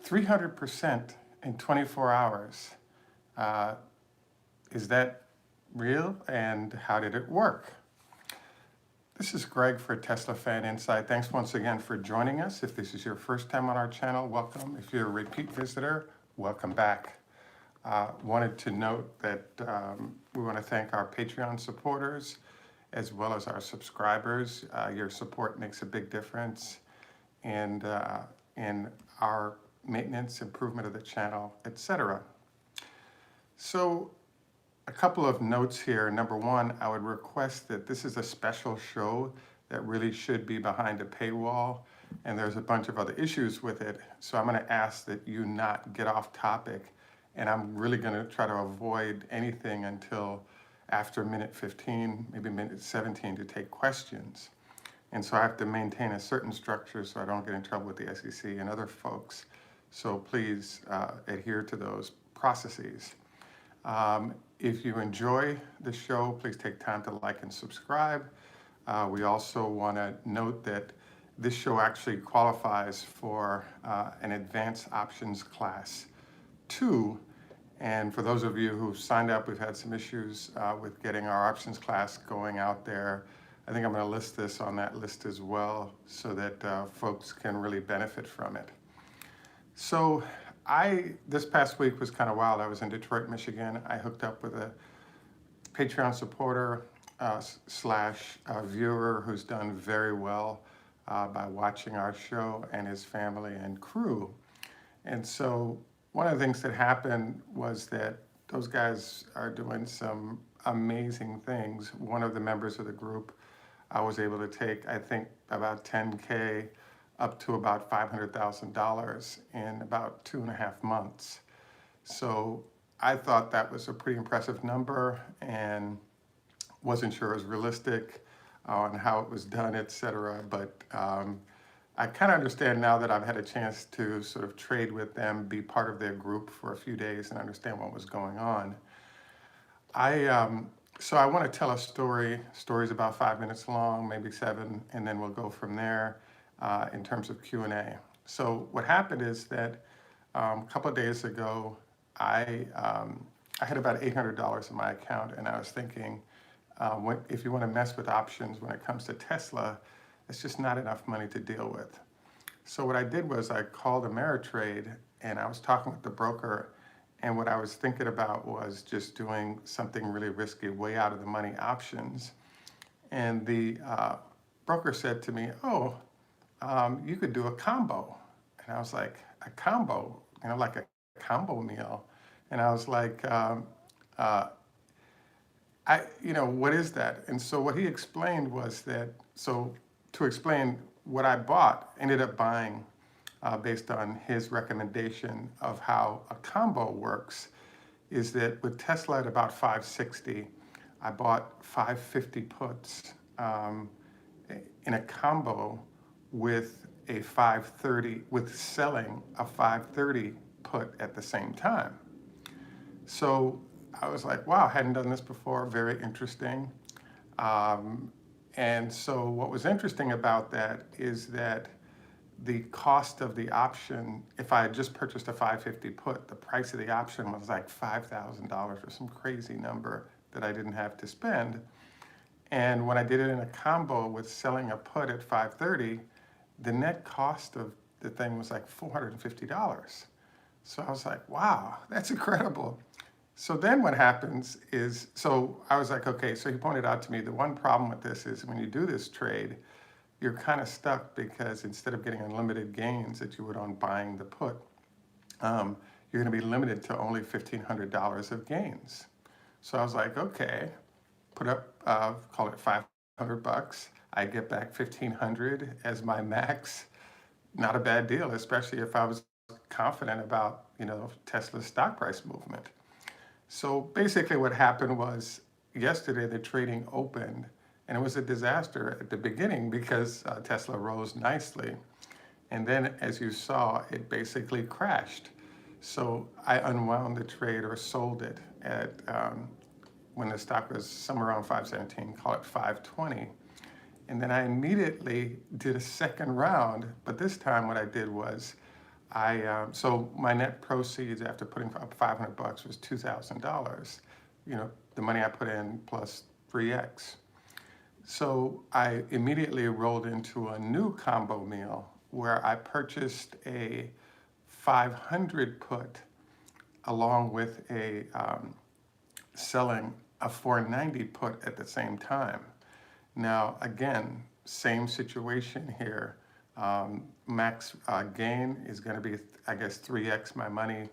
300% in 24 hours. Is that real, and how did it work? This is Greg for Teslafaninsight. Thanks once again for joining us. If this is your first time on our channel, welcome. If you're a repeat visitor, welcome back. Wanted to note that we want to thank our Patreon supporters as well as our subscribers. Your support makes a big difference in our maintenance, improvement of the channel, etc. So a couple of notes here. Number one, I would request that this is a special show that really should be behind a paywall, and there's a bunch of other issues with it. So I'm going to ask that you not get off topic, and I'm really going to try to avoid anything until after minute 15, maybe minute 17 to take questions. And so I have to maintain a certain structure so I don't get in trouble with the SEC and other folks. So please adhere to those processes. If you enjoy the show, please take time to like and subscribe. We also want to note that this show actually qualifies for an advanced options class 2. And for those of you who've signed up, we've had some issues with getting our options class going out there. I think I'm going to list this on that list as well so that folks can really benefit from it. So this past week was kind of wild. I was in Detroit, Michigan. I hooked up with a Patreon supporter slash viewer who's done very well by watching our show, and his family and crew. And so one of the things that happened was that those guys are doing some amazing things. One of the members of the group, I was able to take, I think, about 10K up to about $500,000 in about 2.5 months. So I thought that was a pretty impressive number and wasn't sure it was realistic on how it was done, etc. But I kind of understand now that I've had a chance to sort of trade with them, be part of their group for a few days and understand what was going on. So I want to tell a story's about 5 minutes long, maybe 7, and then we'll go from there in terms of Q&A. So what happened is that a couple of days ago, I had about $800 in my account, and I was thinking, if you want to mess with options when it comes to Tesla, it's just not enough money to deal with. So what I did was I called Ameritrade, and I was talking with the broker, and what I was thinking about was just doing something really risky, way out of the money options. And the broker said to me, oh, you could do a combo. And I was like, a combo, like a combo meal. And I was like, what is that? And so what he explained was that, to explain what I bought, ended up buying based on his recommendation of how a combo works, is that with Tesla at about 560, I bought 550 puts in a combo with a 530, with selling a 530 put at the same time. So I was like, wow, hadn't done this before, very interesting. And so what was interesting about that is that the cost of the option, if I had just purchased a 550 put, the price of the option was like $5,000 or some crazy number that I didn't have to spend. And when I did it in a combo with selling a put at 530, the net cost of the thing was like $450. So I was like, wow, that's incredible. So then what happens is, so I was like, okay, so he pointed out to me the one problem with this is when you do this trade, you're kind of stuck because instead of getting unlimited gains that you would on buying the put, you're going to be limited to only $1,500 of gains. So I was like, okay, put up, call it $500. I get back $1,500 as my max. Not a bad deal, especially if I was confident about, Tesla's stock price movement. So basically what happened was yesterday the trading opened, and it was a disaster at the beginning because Tesla rose nicely. And then as you saw, it basically crashed. So I unwound the trade or sold it at when the stock was somewhere around 517, call it 520. And then I immediately did a second round, but this time what I did was So my net proceeds after putting up 500 bucks was $2,000. The money I put in plus 3x. So I immediately rolled into a new combo meal where I purchased a 500 put along with selling a 490 put at the same time. Now, again, same situation here. Max gain is going to be, I guess, 3x my money.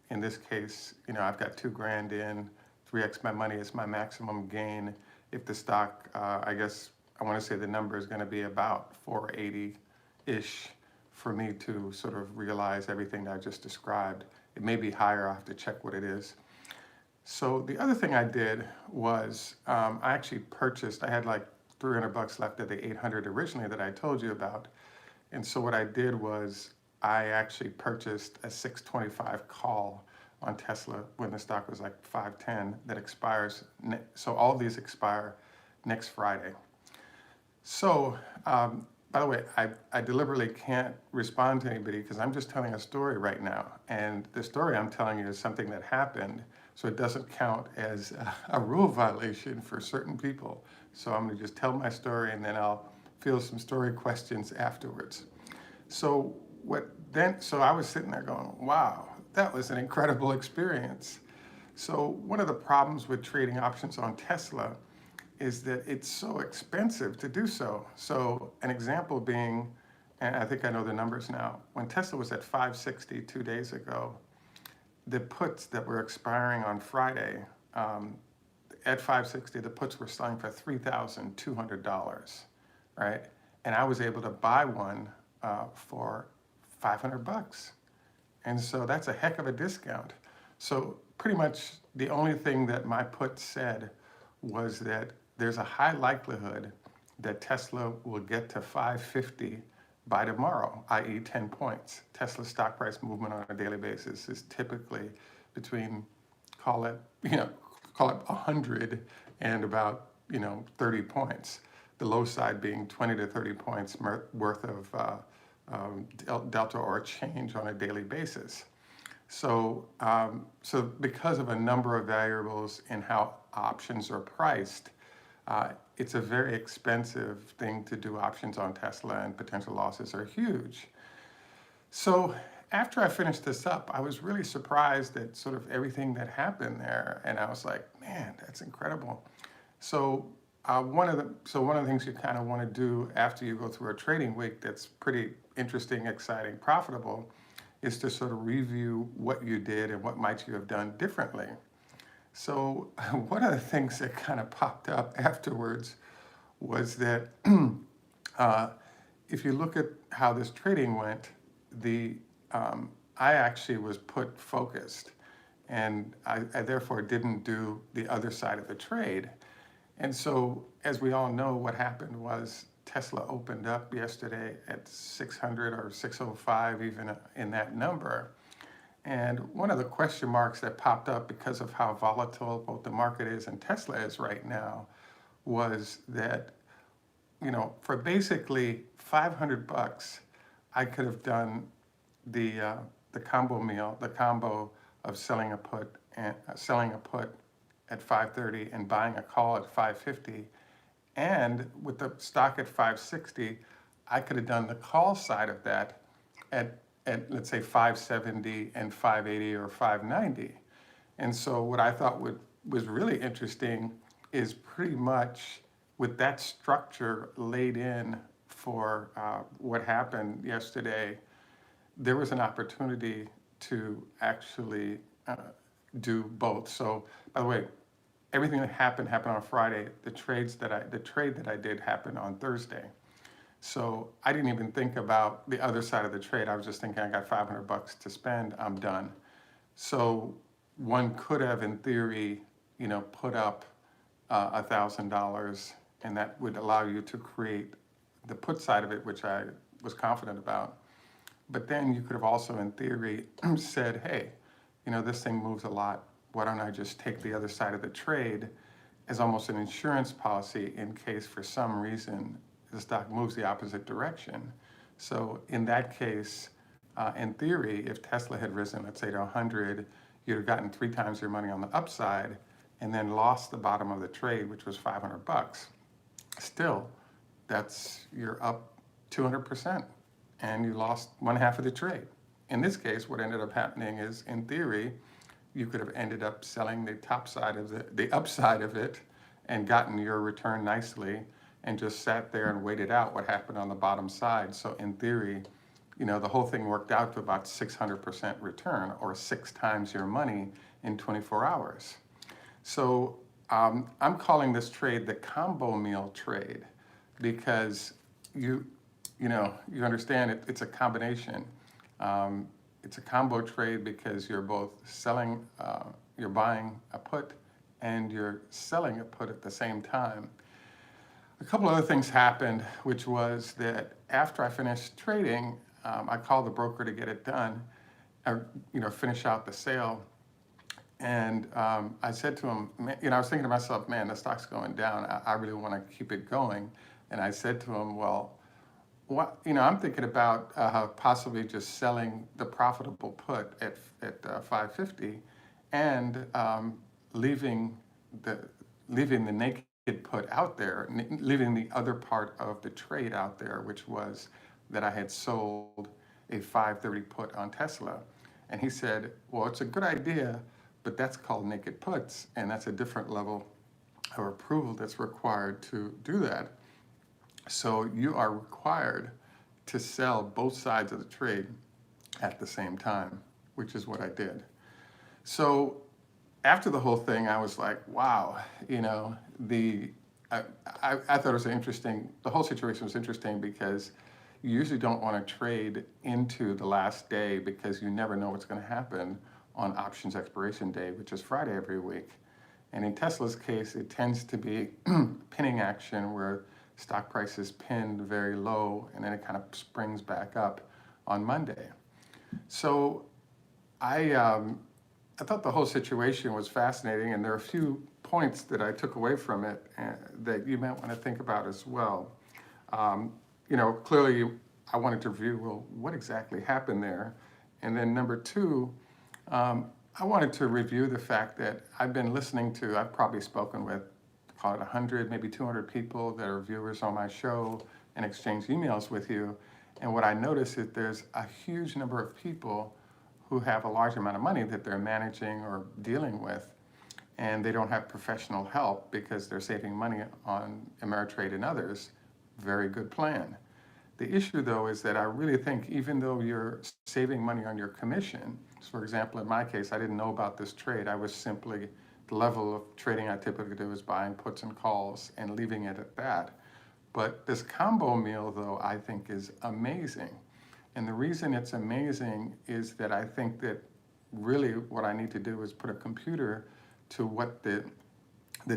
In this case, I've got $2,000 in, 3x my money is my maximum gain. If the stock, I guess, I want to say the number is going to be about 480-ish for me to sort of realize everything that I just described. It may be higher, I'll have to check what it is. So the other thing I did was I actually purchased, I had like 300 bucks left of the 800 originally that I told you about. And so what I did was I actually purchased a 625 call on Tesla when the stock was like 510 that expires. So all of these expire next Friday. So by the way, I deliberately can't respond to anybody because I'm just telling a story right now. And the story I'm telling you is something that happened. So it doesn't count as a rule violation for certain people. So I'm going to just tell my story and then I'll field some story questions afterwards. So I was sitting there going, wow, that was an incredible experience. So one of the problems with trading options on Tesla is that it's so expensive to do so. So an example being, and I think I know the numbers now, when Tesla was at 560 2 days ago, the puts that were expiring on Friday, at 560, the puts were selling for $3,200, right? And I was able to buy one for 500 bucks. And so that's a heck of a discount. So pretty much the only thing that my put said was that there's a high likelihood that Tesla will get to 550 by tomorrow, i.e. 10 points. Tesla's stock price movement on a daily basis is typically between, call it 100 and about, 30 points. The low side being 20 to 30 points worth of delta or change on a daily basis. So because of a number of variables in how options are priced, it's a very expensive thing to do options on Tesla, and potential losses are huge. So after I finished this up, I was really surprised at sort of everything that happened there, and I was like, man, that's incredible. So one of the things you kind of want to do after you go through a trading week that's pretty interesting, exciting, profitable, is to sort of review what you did and what might you have done differently. So one of the things that kind of popped up afterwards was that if you look at how this trading went, I actually was put focused, and I therefore didn't do the other side of the trade. And so, as we all know, what happened was Tesla opened up yesterday at 600 or 605, even in that number. And one of the question marks that popped up because of how volatile both the market is and Tesla is right now was that, for basically 500 bucks, I could have done the combo meal, the combo of selling a put at 530 and buying a call at 550. And with the stock at 560, I could have done the call side of that at let's say 570 and 580 or 590. And so what I thought was really interesting is pretty much with that structure laid in for what happened yesterday, there was an opportunity to actually do both. So by the way, everything that happened on Friday. The trade that I did happened on Thursday. So I didn't even think about the other side of the trade. I was just thinking I got 500 bucks to spend, I'm done. So one could have, in theory, put up $1,000, and that would allow you to create the put side of it, which I was confident about. But then you could have also, in theory, said, hey, this thing moves a lot. Why don't I just take the other side of the trade as almost an insurance policy in case for some reason the stock moves the opposite direction. So in that case, In theory, if Tesla had risen, let's say to 100, you'd have gotten 3 times your money on the upside and then lost the bottom of the trade, which was 500 bucks. Still, you're up 200% and you lost one half of the trade. In this case, what ended up happening is, in theory, you could have ended up selling the top side of the upside of it and gotten your return nicely and just sat there and waited out what happened on the bottom side. So in theory, the whole thing worked out to about 600% return, or 6 times your money in 24 hours. So I'm calling this trade the combo meal trade because you understand it's a combination. It's a combo trade because you're both you're buying a put and you're selling a put at the same time. A couple other things happened, which was that after I finished trading, I called the broker to get it done, finish out the sale. And I said to him, I was thinking to myself, man, the stock's going down. I really want to keep it going. And I said to him, well, I'm thinking about possibly just selling the profitable put at 550 and leaving the naked put out there, leaving the other part of the trade out there, which was that I had sold a 530 put on Tesla. And he said, well, it's a good idea, but that's called naked puts, and that's a different level of approval that's required to do that. So you are required to sell both sides of the trade at the same time, which is what I did. So after the whole thing, I was like, wow, I thought it was interesting. The whole situation was interesting because you usually don't want to trade into the last day because you never know what's going to happen on options expiration day, which is Friday every week. And in Tesla's case, it tends to be pinning action where stock price is pinned very low and then it kind of springs back up on Monday. So I thought the whole situation was fascinating, and there are a few points that I took away from it that you might want to think about as well. Clearly I wanted to review, well, what exactly happened there? And then number two, I wanted to review the fact that I've probably spoken with, call it 100, maybe 200 people that are viewers on my show and exchange emails with you. And what I notice is there's a huge number of people who have a large amount of money that they're managing or dealing with, and they don't have professional help because they're saving money on Ameritrade and others. Very good plan. The issue, though, is that I really think even though you're saving money on your commission, so for example, in my case, I didn't know about this trade. I was simply, the level of trading I typically do is buying puts and calls and leaving it at that. But this combo meal, though, I think is amazing. And the reason it's amazing is that I think that really what I need to do is put a computer to what the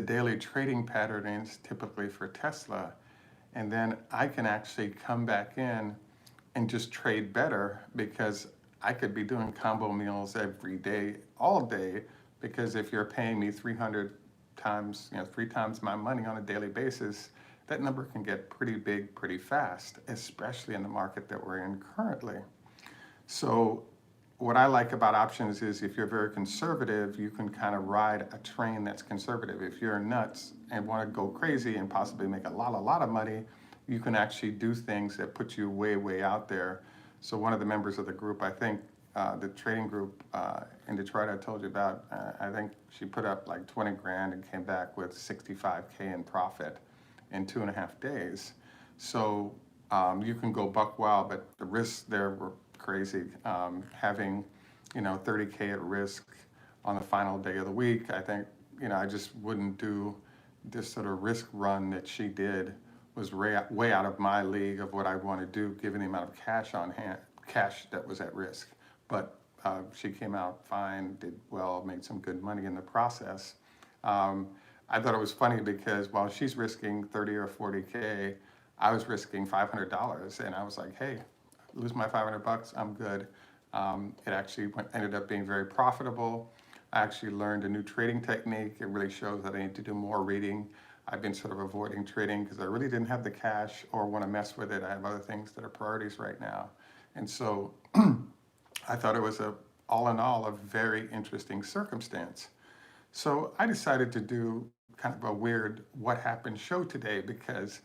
daily trading pattern is typically for Tesla. And then I can actually come back in and just trade better because I could be doing combo meals every day, all day, because if you're paying me 300 times, 3 times my money on a daily basis, that number can get pretty big pretty fast, especially in the market that we're in currently. So what I like about options is if you're very conservative, you can kind of ride a train that's conservative. If you're nuts and want to go crazy and possibly make a lot of money, you can actually do things that put you way out there. So one of the members of the group, I think the trading group in Detroit I told you about, I think she put up like 20 grand and came back with 65K in profit in 2.5 days. So you can go buck wild, but the risks there were crazy. Having 30K at risk on the final day of the week, I think I just wouldn't do this sort of risk run that she did. Was way out of my league of what I want to do given the amount of cash on hand, cash that was at risk. But she came out fine, did well, made some good money in the process. I thought it was funny because while she's risking 30 or 40K, I was risking $500, and I was like, hey, lose my 500 bucks, I'm good. It actually ended up being very profitable. I actually learned a new trading technique. It really shows that I need to do more reading. I've been sort of avoiding trading because I really didn't have the cash or want to mess with it. I have other things that are priorities right now. And so I thought it was all in all, a very interesting circumstance. So I decided to do kind of a weird what happened show today because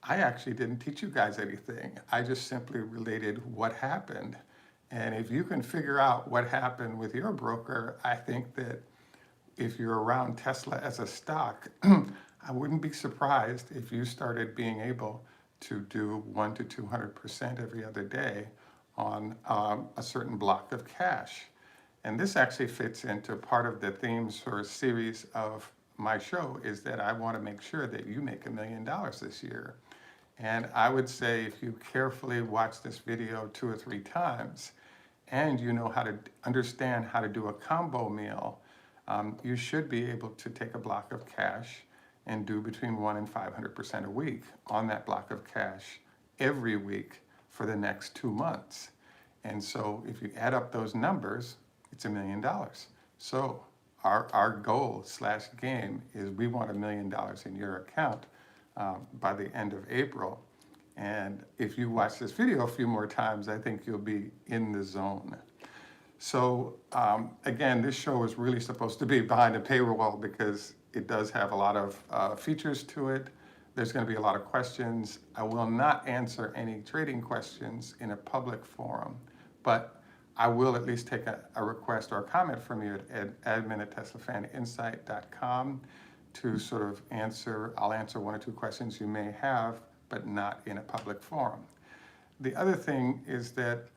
I actually didn't teach you guys anything. I just simply related what happened. And if you can figure out what happened with your broker, I think that if you're around Tesla as a stock, I wouldn't be surprised if you started being able to do 1 to 200% every other day on a certain block of cash. And this actually fits into part of the themes or series of my show is that I want to make sure that you make $1 million this year. And I would say if you carefully watch this video 2 or 3 times and you know how to understand how to do a combo meal, you should be able to take a block of cash and do between 1 and 500% a week on that block of cash every week for the next 2 months. And so if you add up those numbers, it's $1 million. So our goal / game is we want $1 million in your account by the end of April. And if you watch this video a few more times, I think you'll be in the zone. So again, this show is really supposed to be behind a paywall because it does have a lot of features to it. There's going to be a lot of questions. I will not answer any trading questions in a public forum, but I will at least take a request or a comment from you at admin@teslafaninsight.com to sort of answer. I'll answer 1 or 2 questions you may have, but not in a public forum. The other thing is that,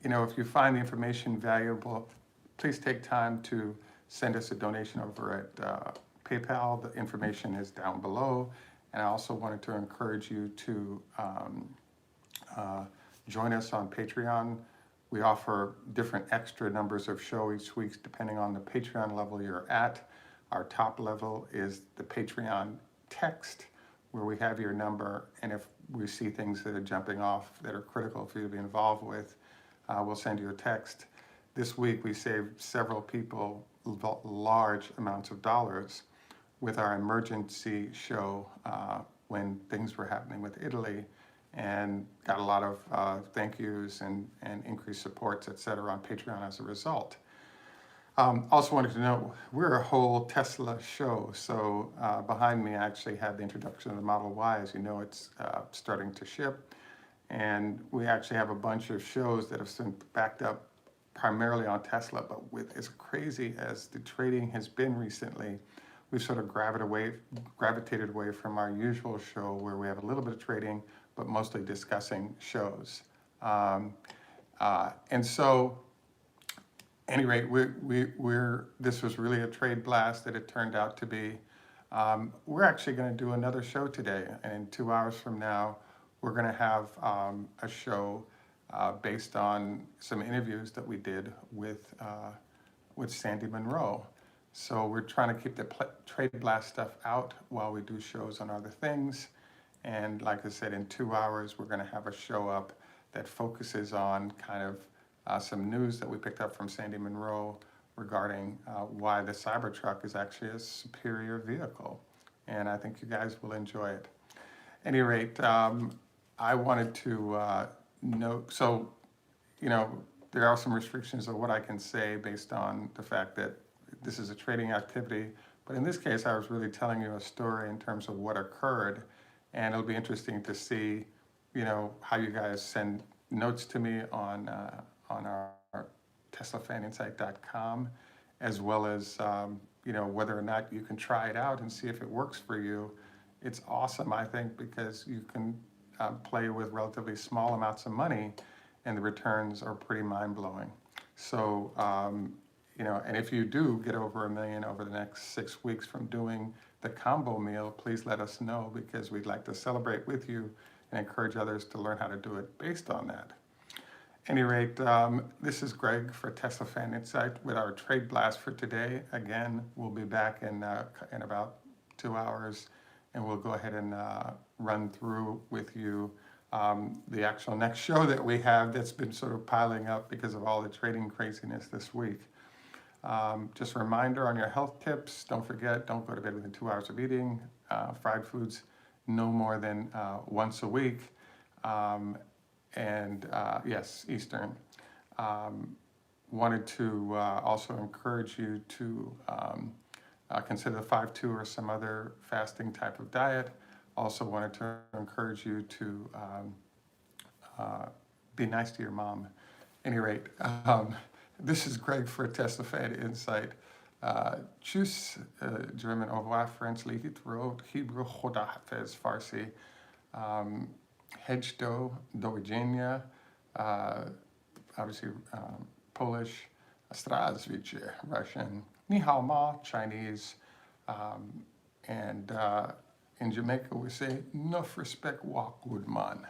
if you find the information valuable, please take time to send us a donation over at PayPal. The information is down below. And I also wanted to encourage you to join us on Patreon. We offer different extra numbers of show each week depending on the Patreon level you're at. Our top level is the Patreon text, where we have your number, and if we see things that are jumping off that are critical for you to be involved with, we'll send you a text. This week we saved several people large amounts of dollars with our emergency show when things were happening with Italy, and got a lot of thank yous and increased supports, etc. on Patreon as a result. Also wanted to know, we're a whole Tesla show. So behind me, I actually have the introduction of the Model Y. As you know, it's starting to ship. And we actually have a bunch of shows that have been backed up primarily on Tesla. But with as crazy as the trading has been recently, we've sort of gravitated away from our usual show where we have a little bit of trading, but mostly discussing shows. And so, at any rate, this was really a trade blast that it turned out to be. We're actually going to do another show today, and in 2 hours from now, we're going to have a show based on some interviews that we did with Sandy Monroe. So we're trying to keep the trade blast stuff out while we do shows on other things. And like I said, in 2 hours, we're going to have a show up that focuses on kind of some news that we picked up from Sandy Monroe regarding why the Cybertruck is actually a superior vehicle. And I think you guys will enjoy it. At any rate, I wanted to note, so, there are some restrictions of what I can say based on the fact that this is a trading activity. But in this case, I was really telling you a story in terms of what occurred. And it'll be interesting to see, how you guys send notes to me on our Teslafaninsight.com, as well as, whether or not you can try it out and see if it works for you. It's awesome, I think, because you can play with relatively small amounts of money, and the returns are pretty mind-blowing. So, and if you do get over $1 million over the next 6 weeks from doing the combo meal, please let us know, because we'd like to celebrate with you and encourage others to learn how to do it based on that. At any rate, this is Greg for Teslafaninsight with our trade blast for today. Again, we'll be back in about 2 hours, and we'll go ahead and run through with you the actual next show that we have that's been sort of piling up because of all the trading craziness this week. Just a reminder on your health tips, don't forget, don't go to bed within 2 hours of eating. Fried foods no more than once a week. Yes, Eastern. Wanted to also encourage you to consider the 5-2 or some other fasting type of diet. Also wanted to encourage you to be nice to your mom. Any rate, this is Greg for Teslafaninsight. Tschüss, German, au revoir, French, lichit road, Hebrew, choda hafez, Farsi, hedgdo, do widzenia, obviously Polish, Zdravstvuyte, Russian, ni hao ma, Chinese, and in Jamaica we say, enough respect, walk good man.